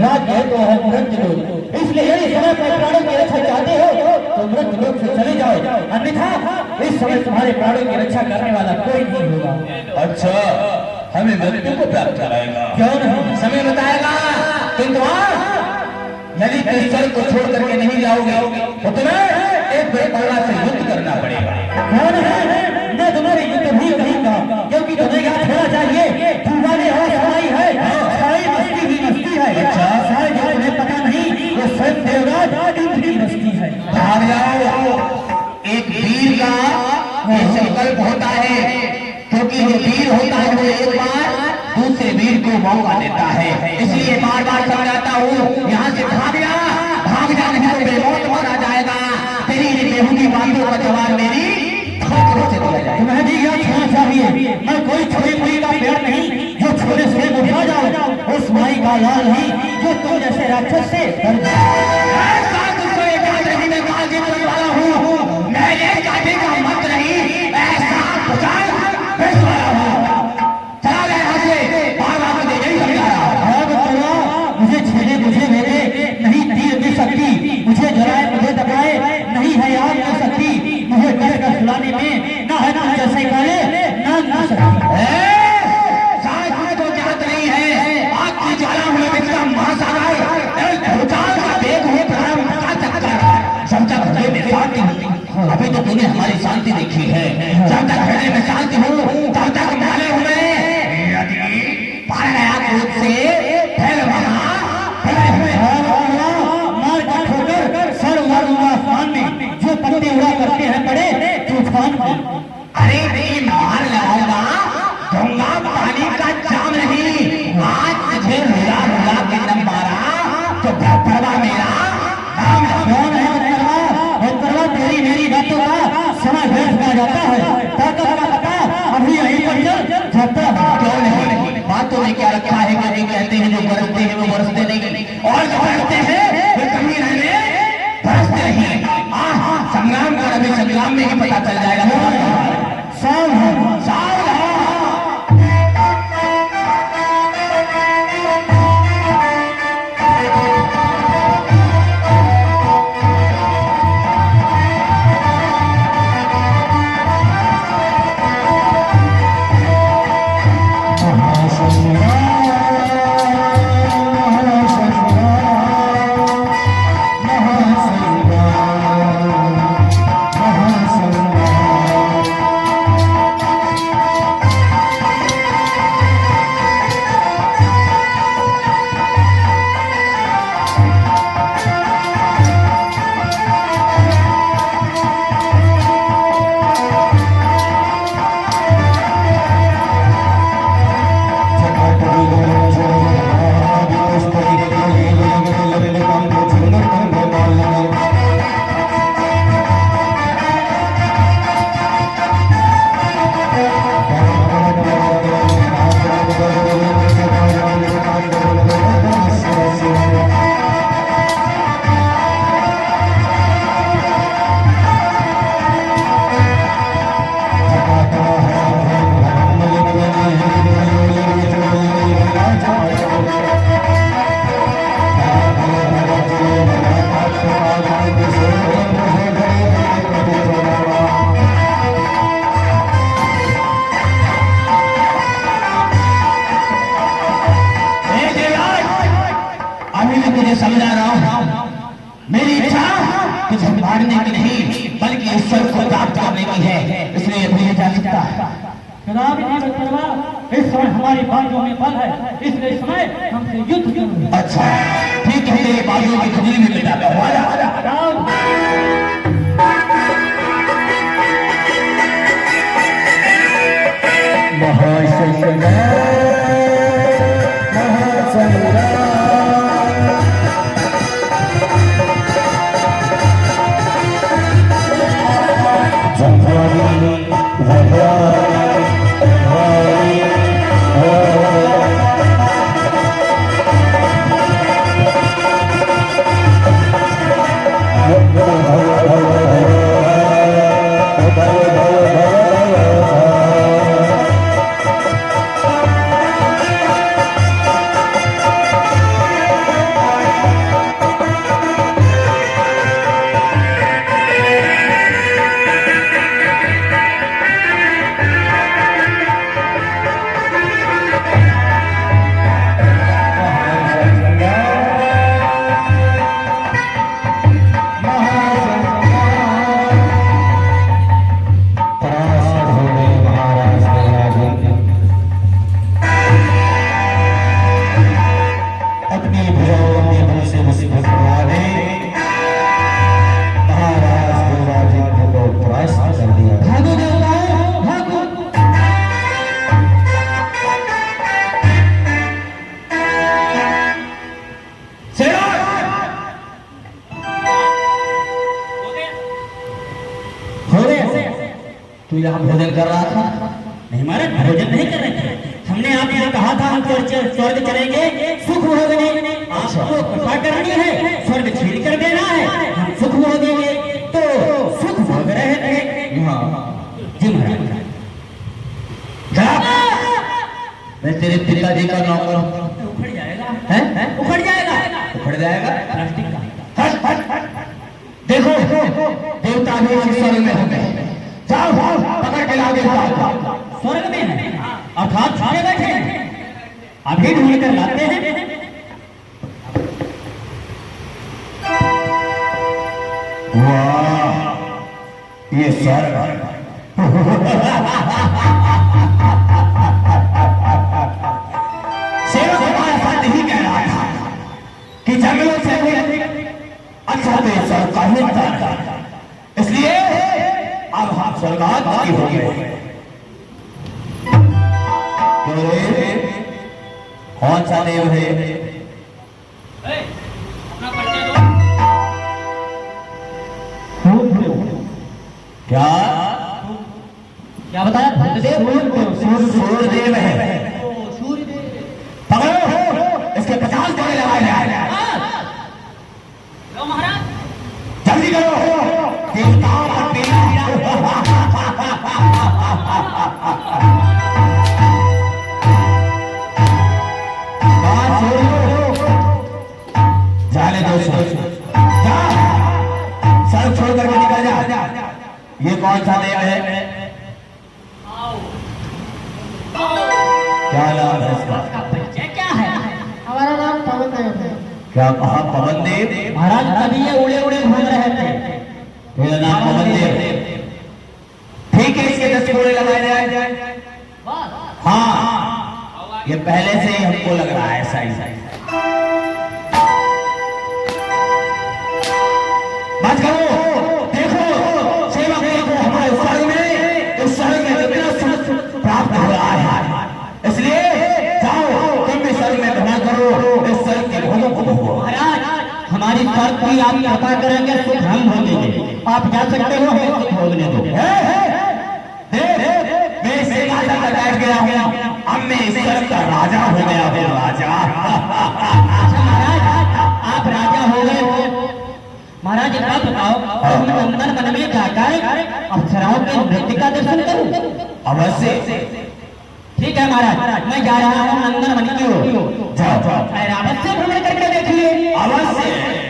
राज्य है तो है मृत्यु लोक, इसलिए यदि समय पर प्राणों की रक्षा चाहते हो तो मृत्यु लोक से चले जाओ, अन्यथा इस समय तुम्हारे प्राणों की रक्षा करने वाला कोई नहीं होगा। अच्छा, हमें मृत्यु को प्राप्त कराएगा? क्यों नहीं, समय बताएगा। किंतु यदि ईश्वर को छोड़ करके नहीं जाओगे तो तुम्हें एक बेपरवाह से युद्ध करना पड़ेगा। कौन है? मैं तुम्हारे युद्ध भी करूंगा, क्योंकि तुम्हें याद होना चाहिए तुम्हारे यहाँ सवाई है, सारी मस्ती ही मस्ती है। शायद तुम्हें पता नहीं वो स्वयं देवराज इनकी मस्ती है। भाग जाओ, एक वीर का ये संकल्प होता है, क्योंकि जो वीर होता है वो एक बार दूसरे वीर को मौका देता है, इसलिए बार बार समझाता हूँ यहाँ से भाग जा, भाग जा, नहीं तो बेमौत मारा जाएगा। तेरी गेहूं की बातों का जवाब मेरी ठोकरों से दिया जाएगा। तुम्हें भी याद होना चाहिए मैं कोई छोटी मुड़ी का पेड़ नहीं जो छोटे से उठा जाओ, उस माई का लाल नहीं जो तुम जैसे राक्षस से डर जाए। मुझे जलाए मुझे दबाए नहीं है याद ना सकती, मुझे कर कर सुलाने में ना है ना जैसे काले ना सकती। तो जात नहीं है आग की ज्वाला हुई इसका महासागर भूचाल का वेग हो क्षमता मेरे साथ नहीं। अभी तो तूने हमारी शांति देखी है, जब तक हृदय में शांति हो तब तक माले हुए रूप से जो पत्ते उड़ा करते हैं बड़े तूफान में। अरे नहीं मार लगाऊंगा, दूंगा पानी का जाम नहीं। आज तुझे रुला रुला के दम मारा तो भरवा मेरा कौन है भरवा? तेरी मेरी बातों का समय व्यर्थ का जाता है, ताकत का पता अभी यहीं पर चल जाता है। क्यों नहीं? बातों में क्या रखा है? कभी कहते हैं जो बरसते हैं वो बरसते नहीं, और जो बरसते हैं वो कमी रहने बरसते नहीं। संग्राम का अभी संग्राम में ही पता चल जाएगा। समझा रहा हूं, मेरी इच्छा तुझे मारने की नहीं बल्कि ईश्वर को प्राप्त करने की है, इसलिए नहीं जा सकता। इस समय हमारी बाजू में बल है, इसलिए इस समय हमसे युद्ध करो। अच्छा ठीक है, तेरे बाजू की खुजली में मिटा दो। तू यहाँ भोजन कर रहा था? नहीं महाराज, भोजन नहीं कर रहे थे। हमने आपको कहा था हम स्वर्ग चलेंगे, सुख भोगने। आपको कृपा करनी है, स्वर्ग छीन कर देना है, हम सुख भोगेंगे। तो सुख भोग रहे थे। हाँ जी महाराज। मैं तेरे पिताजी का नौकर हूँ। उखड़ जाएगा, हैं? उखड़ जाएगा, उखड़ जाएगा? प्लास्टिक का। हट हट हट। देखो देवता भी इसी स्वर्ग में होंगे। जाओ जाओ पकड़ के लाओ देवता। स्वर्ग में है, अर्थात छाने बैठे हैं। अभी ढूंढ कर लाते हैं। वाह, ये स्वर्ग सेवक हमारे साथ ही कह रहा था कि जंगलों से भी अच्छा तो ये स्वर्ग का ही था। इसलिए अब हम स्वर्गाधिपति हो गए। क्यों रे? कौन सा देव है? क्या क्या बताया? सूर्यदेव है। पकड़ो, इसके 50 जोड़े लगाए जाए। जल्दी करो, देवताओं का पीड़ा। बात छोड़ो, जाने दो सर। जा, सर छोड़ करके निकल जा। ये कौन सा देव है? क्या नाम है इसका? क्या है? हमारा नाम पवन देव है। क्या कहा? पवन देव? महाराज कभी ये उड़े उड़े घूम रहे थे। मेरा नाम पवन देव। ठीक है, इसके 10 घोड़े लगाए जाए। हाँ, ये पहले से ही हमको लग रहा है ऐसा ही। बात करो, देखो सेवक को हमारे स्वर्ग में, इस स्वर्ग में कितना सुख प्राप्त हो रहा है। इसलिए जाओ, तुम भी स्वर्ग में भ्रमण करो, इस स्वर्ग के भोगों को भोगो। महाराज हमारी स्वर्ग की आप कृपा करेंगे, सुख हम भोगेंगे। आप जा सकते हो, हमें सुख भोगने दो। मैं इस सिंहासन पर बैठ गया हूँ, अब मैं इस स्वर्ग का राजा हो गया हूँ। राजा? अच्छा महाराज, आप राजा हो गए हो। महाराज एक बात बताओ, हम नंदन वन में जाकर अप्सराओं के नृत्य का दर्शन करूं? अवश्य। ठीक है महाराज, मैं जा रहा हूँ नंदन वन की ओर। जाओ जाओ, ऐरावत से भ्रमण करके देखिए। अवश्य।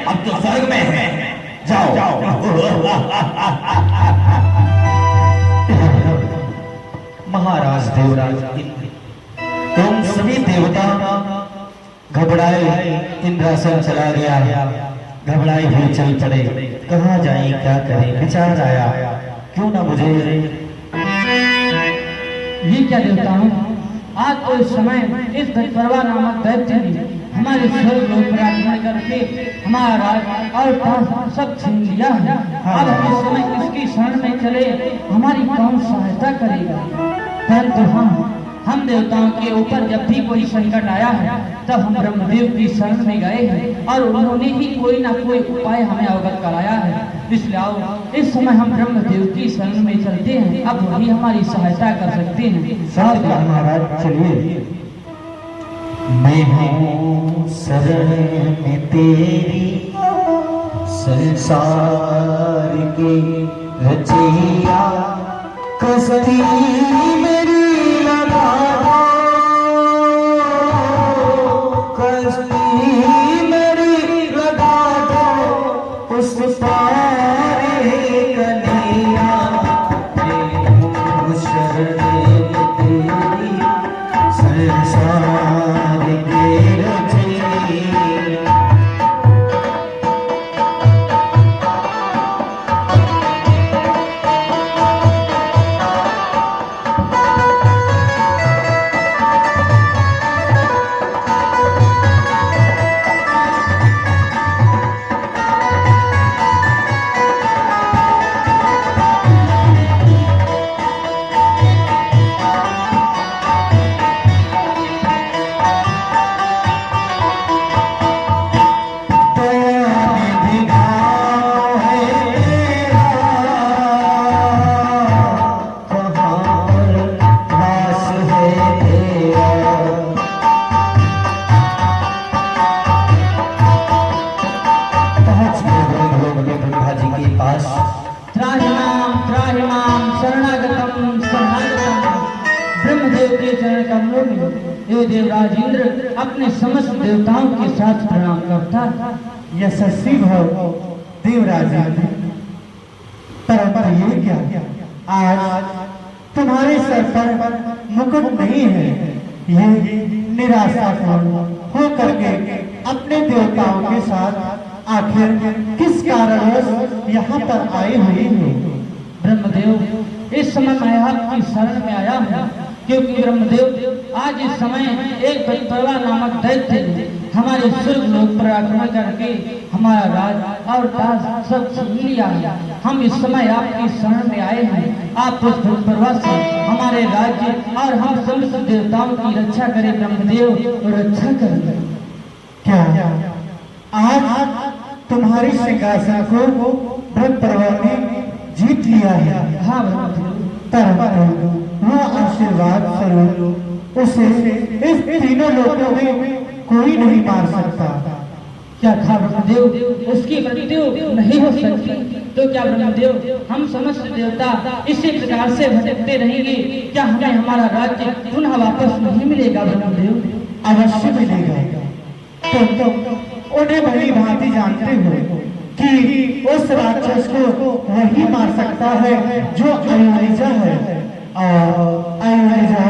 अब तो स्वर्ग में है, जाओ जाओ। महाराज देवराज, तुम सभी देवता घबराए, इंद्रासन चला गया, घबराए हुए चल पड़े। कहाँ जाए, क्या करें, विचार आया क्यों ना मुझे ये क्या देवता हूँ? आज तो इस समय इस धनपरवा नामक दैत्य ने हमारे स्वर्ग लोक पर आक्रमण करके हमारा राज और प्राण सब छीन लिया है। अब हम इस समय किसकी शरण में चले, हमारी कौन सहायता करेगा? परंतु हम देवताओं के ऊपर जब भी कोई संकट आया है, तब हम ब्रह्मदेव की शरण में गए हैं और उन्होंने ही कोई ना कोई उपाय हमें अवगत कराया है। इसलिए आओ, इस समय हम ब्रह्मदेव की शरण में चलते हैं, अब वही हमारी सहायता कर सकते हैं। साथ महाराज चलिए। मैं हूँ शरण में तेरी, संसार की रचिया, कश्ती मेरी लगा दो, कश्ती मेरी लगा दो, उस पार कन्हैया। मैं हूँ शरण में तेरी, संसार के रचैया। ये देवराज इंद्र अपने समस्त देवताओं के साथ प्रणाम करता था। यशस्वी भव देवराज इंद्र, परंतु ये क्या, आज तुम्हारे सर पर मुकुट नहीं है। ये निराशापूर्ण हो करके अपने देवताओं के साथ आखिर किस कारणवश यहाँ पर आए हुए हो? ब्रह्मदेव, इस समय मैं आपकी शरण में आया हूँ क्योंकि ब्रह्मदेव आज इस समय एक बलप्रवा नामक दैत्य ने हमारे स्वर्ग लोक पर आक्रमण करके हमारा राज और ताज सब छीन लिया है। हम इस समय आपकी शरण में आए हैं। आप उस बलप्रवा से हमारे राज्य और हम समस्त देवताओं की रक्षा करें ब्रह्मदेव, रक्षा करें। क्या आज तुम्हारी सिंहासन को बलप्रवा ने जीत लिया है? हाँ ब्रह्मदेव, परंतु वो आशीर्वाद स्वरूप उसे इस तीनों लोकों में कोई नहीं मार सकता। क्या था ब्रह्मदेव, उसकी मृत्यु नहीं हो सकती? तो क्या ब्रह्मदेव हम समस्त देवता इसी प्रकार से भटकते रहेंगे? क्या हमें हमारा राज्य पुनः वापस नहीं मिलेगा ब्रह्मदेव? अवश्य मिलेगा। तुम उन्हें भली भांति जानते हो कि उस राक्षस को वही मार सकता है जो अयोनिजा है। और अयोनिजा,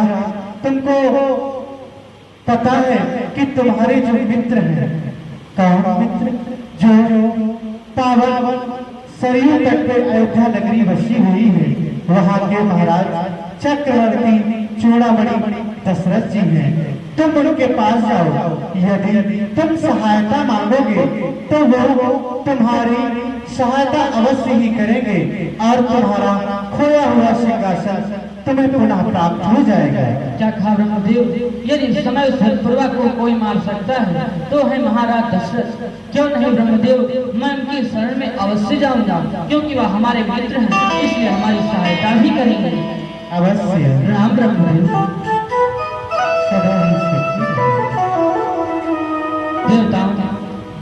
तुमको पता है कि तुम्हारे जो मित्र हैं, कौन मित्र? जो पावन सरयू तट पर अयोध्या नगरी बसी हुई है, वहाँ के महाराज चक्रवर्ती चूड़ामणि दशरथ जी हैं। तुम उनके पास जाओ, यदि तुम सहायता मांगोगे तो वो तुम्हारी सहायता अवश्य ही करेंगे और तुम्हारा खोया हुआ सिंहासन तुम्हें पुनः प्राप्त हो जाएगा। क्या कहा ब्रह्मदेव, यदि इस समय उस बलप्रवा को कोई मार सकता है तो है महाराज दशरथ। क्यों नहीं ब्रह्मदेव, मैं उनकी शरण में अवश्य जाऊंगा क्योंकि वह हमारे मित्र हैं, इसलिए हमारी सहायता भी करेंगे। अवश्य। प्रणाम ब्रह्मदेव। सदा ही सुखी देवताओं,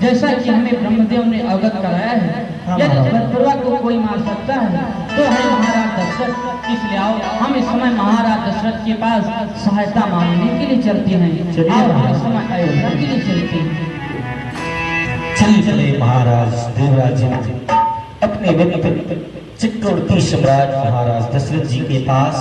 जैसा कि हमें ब्रह्मदेव ने अवगत कराया है, यदि बलप्रवा को कोई मार सकता है तो है महाराज दशरथ। इसलिए आओ हम इस समय महाराज दशरथ के पास सहायता मांगने के लिए चलते हैं। आओ हम इस समय अयोध्या के लिए चलते हैं। चले महाराज देवराज अपने मित्र चक्रवर्ती सम्राट महाराज दशरथ जी के पास।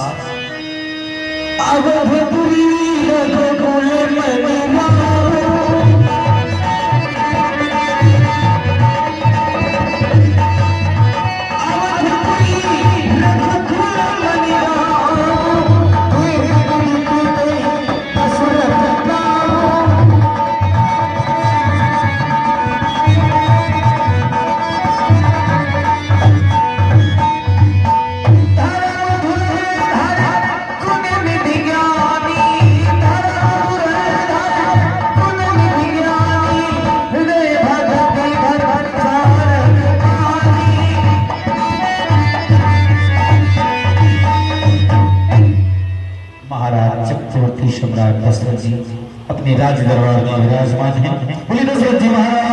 सम्राट दशरथ जी अपने राज दरबार में विराजमान हैं। बोलिए दशरथ जी महाराज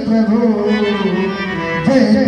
प्रभु जय जय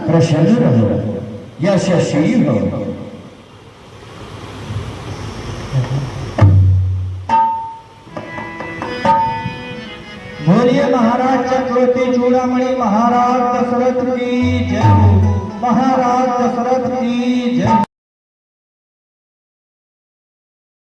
प्रसन्न रहो, यशस्वी हो। बोलिए महाराज चक्रवर्ती चूड़ामणि महाराज दशरथ की जय हो। महाराज दशरथ की जय।